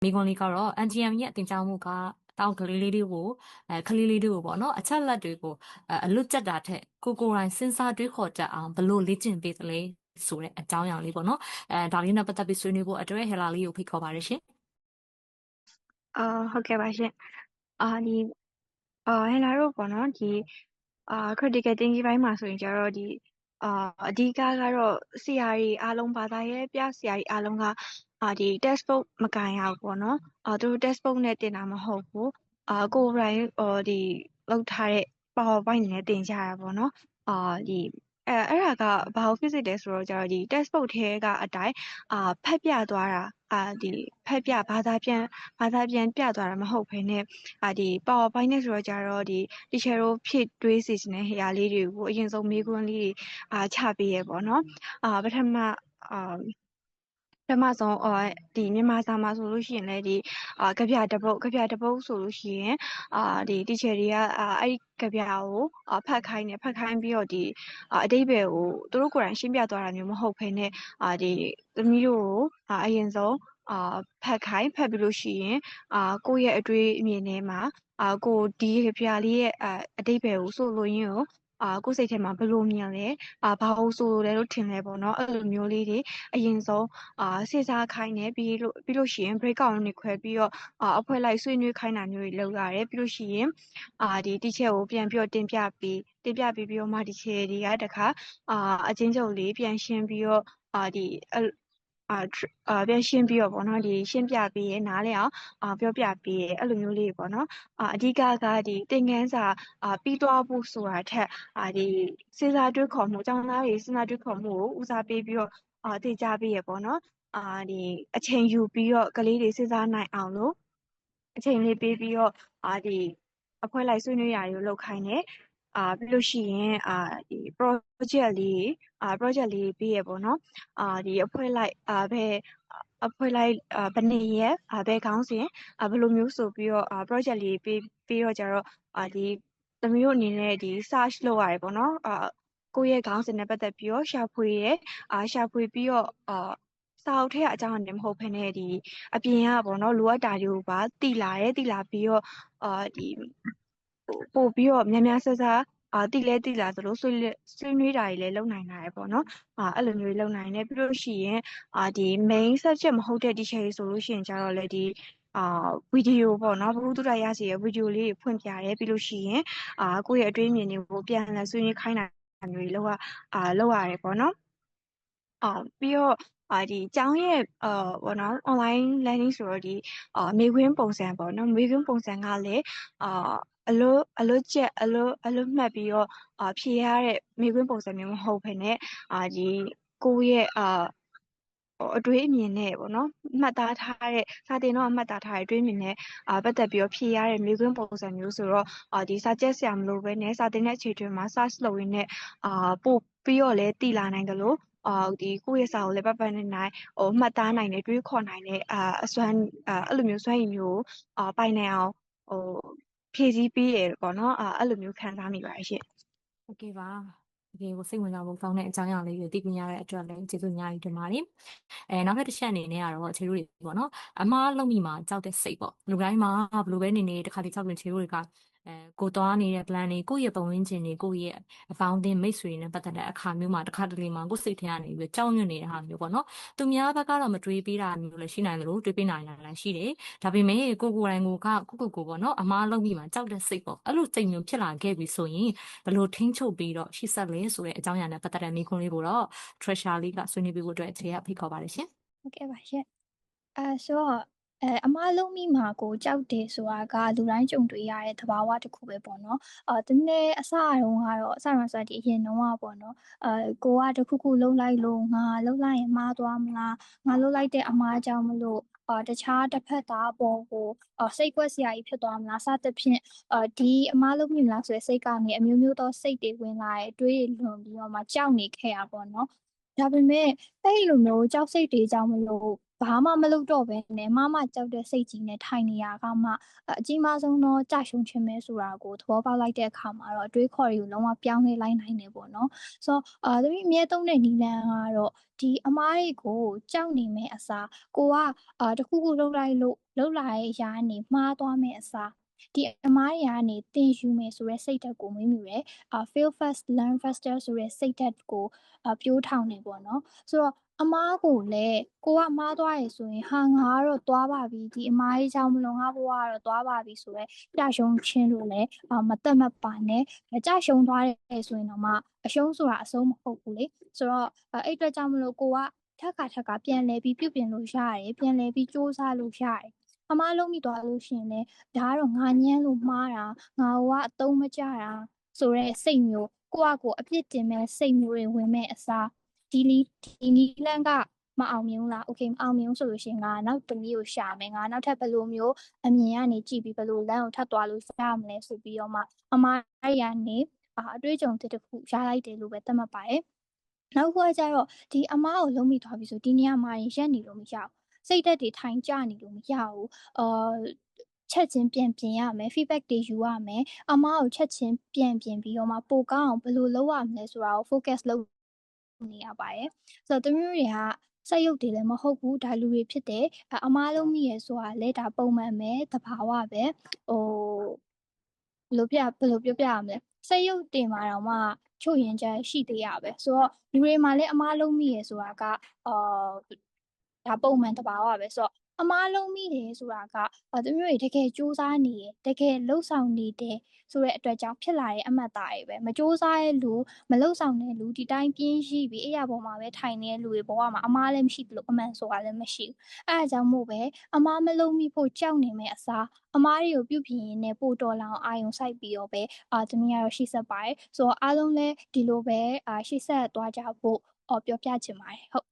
မိကွန်လေးကတော့ NGM ရဲ့တင်ကြောင်းမှုကတောက်ကလေးလေးတွေကိုခလေးလေးတွေကိုပေါ့နော်အချက်လက်တွေကိုအလွတ်ကျက်တာထက်ကိုယ်တိုင်စဉ်းစားတွေးခေါ်တတ်အောင်ဘလို့လေ့ကျင့်ပေးသလဲဆိုတဲ့အကြောင်းအရာလေးပေါ့နော်ဒါလေးနဲ့ပတ်သက်ပြီးဆွေးနွေးဖို့အတွက်ဟဲလာလေးကိုဖိတ်ခေါ်ပါတယ်ရှင်ဟုတ်ကဲ့ပါရှင်ဒီဟဲလာတို့ပေါ့နော်ဒီcritical thinking ဘိုင်းမှာဆိုရင်ကျတော့အဓိကကတော့ဆရာကြီးအားလုံးဘာသာရေးပြဆရာကြီးအားလုံးကဒီ textbook မကင်ရဘူးပေါ့နော်သူတို့ textbook နဲ့တင်တာမဟုတ်ဘူးကိုယ်တိုင်ဒီလောက်ထားတဲ့ PowerPoint နဲ့တင်ကြရပေါ့နော်ဒီအဲ့ဒါကဘာကိုဖြစ်စေလဲဆိုတော့ကျတော့ဒီ textbook ထဲကအတိုင်းဖတ်ပြသွားတာဒီဖတ်ပြဘာသာပြန်ပြသွားတာမဟုတ်ဘဲနဲ့ဒီ PowerPoint နဲ့ဆိုတော့ကျတော့ဒီ teacher တို့ဖြစ်တွေးစီစဉ်တဲ့နေရာလေးတွေကိုအရင်ဆုံးမေးခွန်းလေးတွေချပေးရပေါ့နော်ပထမဆုံးဒီမြန်မာစာမှာဆိုလို့ရှိရင်လည်းဒီကဗျာတစ်ပုဒ်ဆိုလို့ရှိရင်ဒီ teacher တွေကအဲ့ကဗျာကိုဖတ်ခိုင်းပြီးတော့ဒီအဓိပ္ပာယ်ကိုသူတို့ကိုယ်တိုင်ရှင်းပြသွားတာမျိုးမဟုတ်ဘဲနဲ့ဒီသမီးတို့ကိုအရင်ဆုံးဖတ်ပြီးလို့ရှိရင်ကိုယ့်ရဲ့အတွေးအမြင်ထဲမှာကိုဒီကဗျာလေးရဲ့အဓိပ္ပာယ်ကိုဆိုလိုရင်းကိုကိုယ့်စိတ်ထဲမှာဘယ်လိုမြင်လဲဘာလို့ဆိုလိုလဲလို့ထင်လဲပေါ့နော်အဲ့လိုမျိုးလေးတွေအရင်ဆုံးစဉ်းစားခိုင်းတယ်ပြီးလို့ရှိရင် breakout တွေခွဲပြီးတော့အဖွဲ့လိုက်ဆွေးနွေးခိုင်းတာမျိုးတွေလုပ်ရတယ်ပြီးလို့ရှိရင်ဒီ teacher ကိုပြန်ပြီးတော့တင်ပြပြီးတော့မှ teacher တွေကတခါအချင်းချုပ်လေးပြန်ရှင်းပြီးတော့ဒီပြန်ရှင်းပြီးတော့ပေါ့နော်ဒီရှင်းပြပေးရနားလည်အောင်ပြောပြပေးရအဲ့လိုမျိုးလေးပေါ့နော်အဓိကကဒီသင်ခန်းစာပြီးသွားဖို့ဆိုတာထက်ဒီစဉ်းစားတွေးခေါ်မှုကျောင်းသားတွေစဉ်းစားတွေးခေါ်မှုကိုဦးစားပေးပြီးတော့သင်ကြားပေးရပေါ့နော်ဒီအချိန်ယူပြီးတော့ကလေးတွေစဉ်းစားနိုင်အောင်လို့အချိန်လေးပေးပြီးတော့ဒီအဖွဲ့လိုက်ဆွေးနွေးရာတွေကိုလုပ်ခိုင်းတယ်ပြီးလို့ရှိရင်ဒီ project လေးပေးရပေါ့နော်ဒီအဖွဲ့လိုက်ဘယ်နှစ်ရက်ဘယ်ခေါင်းစဉ်ဘယ်လိုမျိုးဆိုပြီးတော့project လေးပေးတော့ကြတော့ဒီသမီးတို့အနေနဲ့ဒီ search လုပ်ရတယ်ပေါ့နော်ကိုယ့်ရဲ့ခေါင်းစဉ်နဲ့ပတ်သက်ပြီးတော့ရှာဖွေပြီးတော့စာအုပ်ထဲကအကြောင်းအရာမဟုတ်ဘဲနဲ့ဒီအပြင်ကပေါ့နော်လိုအပ်တာတွေကိုပါသိလာပြီးတော့ဒီပို့ပြီးတော့များများဆဆသိလာသလိုဆွေးနွေးတာတွေလည်းလုပ်နိုင်တာရယ်ပေါ့နော်အဲ့လိုမျိုးလုပ်နိုင်တယ်ပြီးလို့ရှိရင်ဒီ main subject မဟုတ်တဲ့ teacher တွေဆိုလို့ရှိရင်ကျတော့လေဒီဗီဒီယိုပေါ့နော်ဘုသူတရရစီရဲ့ဗီဒီယိုလေးတွေဖွင့်ပြတယ်ပြီးလို့ရှိရင်ကိုယ့်ရဲ့အတွေးအမြင်တွေကိုပြန်လည်ဆွေးနွေးခိုင်းတာမျိုးတွေလုပ်ရတယ်ပေါ့နော်ပြီးတော့ဒီကျောင်းရဲ့ပေါ့နော် online learning ဆိုတော့ဒီမေခွန်းပုံစံပေါ့နော်မေခွန်းပုံစံကလည်းအလွတ်ကျက်အလွတ်မှတ်ပြီးတော့ဖြေရတဲ့မေခွန်းပုံစံမျိုးမဟုတ်ဘဲနဲ့ဒီကိုယ့်ရဲ့အတွေးအမြင်နဲ့ပေါ့နော်မှတ်သားထားတဲ့စာသင်တော့မှတ်သားထားတဲ့အတွေးအမြင်နဲ့ပတ်သက်ပြီးတော့ဖြေရတဲ့မေခွန်းပုံစံမျိုးဆိုတော့ဒီစာကျက်ဆရာမလို့ပဲနဲ့စာသင်တဲ့အခြေတွင်မှာ search လုပ်ရင်းနဲ့ပို့ပြီးတော့လည်းတည်လာနိုင်တယ်လို့ဒီကိုယ့်ရဲ့စာကိုလည်းပတ်နိုင်မှတ်သားနိုင်တယ်တွေးခေါ်နိုင်တဲ့အစွမ်းအဲ့လိုမျိုးစွမ်းရည်မျိုးကိုပိုင်နိုင်အောင်ဖြည့်ဆည်းပေးရပေါ့နော်အဲ့လိုမျိုးခံစားမိပါတယ်ရှင့်ဟုတ်ကဲ့ပါတကယ်ကိုစိတ်ဝင်စားဖို့ကောင်းတဲ့အကြောင်းအရာလေးတွေသိပညာရတဲ့အတွက်လည်းကျေးဇူးအများကြီးတင်ပါတယ်နောက်ထပ်တစ်ချက်အနေနဲ့ကတော့ခြေတို့တွေပေါ့နော်အမားလုံးမိမှာကြောက်တဲ့စိတ်ပေါ့လူတိုင်းမှာဘယ်လိုပဲနေတခါတလေကြောက်တဲ့ခြေတို့တွေကကိုသွားနေတဲ့ plan တွေကိုယ့်ရဲ့ပုံရင်းချင်းတွေကိုယ့်ရဲ့အပေါင်းအသင်းမိတ်ဆွေနဲ့ပတ်သက်တဲ့အခါမျိုးမှာတခါတလေမှာကိုယ်စိတ်ထဲကနေပြီးကြောက်ရွံ့နေတဲ့ဟာမျိုးပေါ့နော်သူများဘက်ကတော့မတွေးပေးတာမျိုးလည်းရှိနိုင်တယ်လို့တွေးပေးနိုင်တာလည်းရှိတယ်ဒါပေမဲ့ကိုယ်တိုင်ကိုပေါ့နော်အမားလုံးမိမှာကြောက်တဲ့စိတ်ပေါ့အဲ့လိုစိတ်မျိုးဖြစ်လာခဲ့ပြီဆိုရင်ဘယ်လိုထိန်းချုပ်ပြီးတော့ရှေ့ဆက်လဲဆိုတဲ့အကြောင်းအရာနဲ့ပတ်သက်တဲ့မိခွန်းလေးကိုတော့ Treasure လေးကဆွေးနွေးပေးဖို့အတွက်အခြေရဖိတ်ခေါ်ပါတယ်ရှင်ဟုတ်ကဲ့ပါရှင်ဆိုတော့အမားလုံးမိမှာကိုကြောက်တယ်ဆိုတာကလူတိုင်းကြုံတွေ့ရတဲ့သဘာဝတစ်ခုပဲပေါ့နော်တမင်းအစတုန်းကတော့အစမှာဆိုဒီအရင်တုန်းကပေါ့နော်ကိုကတခုခုလှုပ်လိုက်လို့ငါလှုပ်လိုက်ရင်မှားသွားမလားငါလှုပ်လိုက်တဲ့အမားကြောင့်မလို့တခြားတစ်ဖက်သားပေါ်ကိုစိတ်ကွက်စရာကြီးဖြစ်သွားမလားစသဖြင့်ဒီအမားလုံးမိမလားဆိုတဲ့စိတ်ကနေအမျိုးမျိုးသောစိတ်တွေဝင်လာတယ်တွေးလွန်ပြီးတော့မှကြောက်နေခဲ့ရပေါ့နော်ဒါပေမဲ့အဲ့လိုမျိုးကြောက်စိတ်တွေကြောင့်မလို့ ဘာမှမလုပ်တော့ဘဲနဲ့မကြောက်တဲ့စိတ်ကြီးနဲ့ထိုင်နေရကမှအကြီးမားဆုံးသောကြရှုံးခြင်းပဲဆိုတာကိုသဘောပေါက်လိုက်တဲ့အခါမှာတော့အတွေးခေါ်တွေကိုလုံးဝပြောင်းလဲလိုက်နိုင်တယ်ပေါ့နော်ဆိုတော့သမီးအမြဲသုံးတဲ့နည်းလမ်းကတော့ဒီအမားတွေကိုကြောက်နေမယ့်အစားကိုကတခုခုလုပ်လိုက်လို့လုပ်လာရဲ့အရာကနေမှားသွားမယ့်အစားဒီအမားတွေကနေသင်ယူမယ်ဆိုတဲ့စိတ်ဓာတ်ကိုမွေးမြူတယ်fail fast learn faster ဆိုတဲ့စိတ်ဓာတ်ကိုပြိုးထောင်နေပေါ့နော်ဆိုတော့အမားကိုလည်းကိုကမှားသွားရဆိုရင်ဟာငါကတော့သွားပါပြီဒီအမားကြီးကြောင့်မလို့ငါဘဝကတော့သွားပါပြီဆိုတော့ကြရှုံးခြင်းလို့လည်းမတတ်မပါနဲ့ကြရှုံးသွားတယ်ဆိုရင်တော့မှအရှုံးဆိုတာအဆုံးမဟုတ်ဘူးလေဆိုတော့အဲ့အတွက်ကြောင့်မလို့ကိုကထက်ကပြန်လဲပြီးပြုပြင်လို့ရတယ်ပြန်လဲပြီးစူးစမ်းလို့ရတယ်အမားလုံးမိသွားလို့ရှိရင်လည်းဒါကတော့ငါညမ်းလို့မှားတာငါကအတုံးမကျတာဆိုတဲ့စိတ်မျိုးကိုကကိုအပြစ်တင်မဲ့စိတ်မျိုးတွေဝင်မဲ့အစားဒီနီလန်းကမအောင်မြင်လားโอเคမအောင်မြင်ဆိုလို့ရှိရင်ငါနောက်တစ်မျိုးရှာမယ်ငါနောက်ထပ်ဘယ်လိုမျိုးအမြင်ကနေကြည့်ပြီးဘယ်လိုလမ်းကိုထပ်သွားလို့ရမလဲဆိုပြီးတော့မှအမားရနေအတွေ့အကြုံတစ်ခုရလိုက်တယ်လို့ပဲသတ်မှတ်ပါတယ်နောက်တစ်ခုကကျတော့ဒီအမားကိုလုံးမိသွားပြီဆိုဒီနေရာမှာရက်နေလို့မရဘူးစိတ်ဓာတ်တွေထိုင်ကြနေလို့မရဘူးချက်ချင်းပြန်ပြင်ရမယ် feedback တွေယူရမယ်အမားကိုချက်ချင်းပြန်ပြင်ပြီးတော့မှပိုကောင်းအောင်ဘယ်လိုလုပ်ရမလဲဆိုတာကို focus လုပ်နေရပါတယ်ဆိုတော့တမျိုးတွေကစက်ရုပ်တွေလည်းမဟုတ်ဘူးဒါလူတွေဖြစ်တယ်အမားလုံးမိရယ်ဆိုတာလည်းဒါပုံမှန်ပဲသဘာဝပဲဘယ်လိုပြောပြရမလဲစက်ရုပ်တင်မှာတော့မှချို့ရင်ချက်ရှိသေးရပဲဆိုတော့လူတွေမှာလည်းအမားလုံးမိရယ်ဆိုတာကဒါပုံမှန်သဘာဝပဲဆိုတော့အမားလုံးမိတယ်ဆိုတာကသူမျိုးတွေတကယ်စူးစမ်းနေရယ်တကယ်လှုပ်ဆောင်နေတယ်ဆိုတဲ့အတွက်ကြောင့်ဖြစ်လာတဲ့အမှတ်သားတွေပဲမစူးစမ်းရဲ့လူမလှုပ်ဆောင်တဲ့လူဒီတိုင်းပြင်းရှိပြီးအဲ့ရပေါ်မှာပဲထိုင်နေတဲ့လူတွေဘဝမှာအမားလည်းမရှိဘူးလို့အမှန်ဆိုတာလည်းမရှိဘူးအဲ့ဒါကြောင့်မို့ပဲအမားမလုံးမိဖို့ကြောက်နေမယ့်အစားအမားတွေကိုပြုပြင်ရင်းနဲ့ပို့တော်လောင်အာယုံစိုက်ပြီးတော့ပဲသမီးကတော့ရှေ့ဆက်ပါတယ်ဆိုတော့အားလုံးလည်းဒီလိုပဲရှေ့ဆက်သွားကြဖို့ပြောပြချင်ပါတယ်ဟုတ်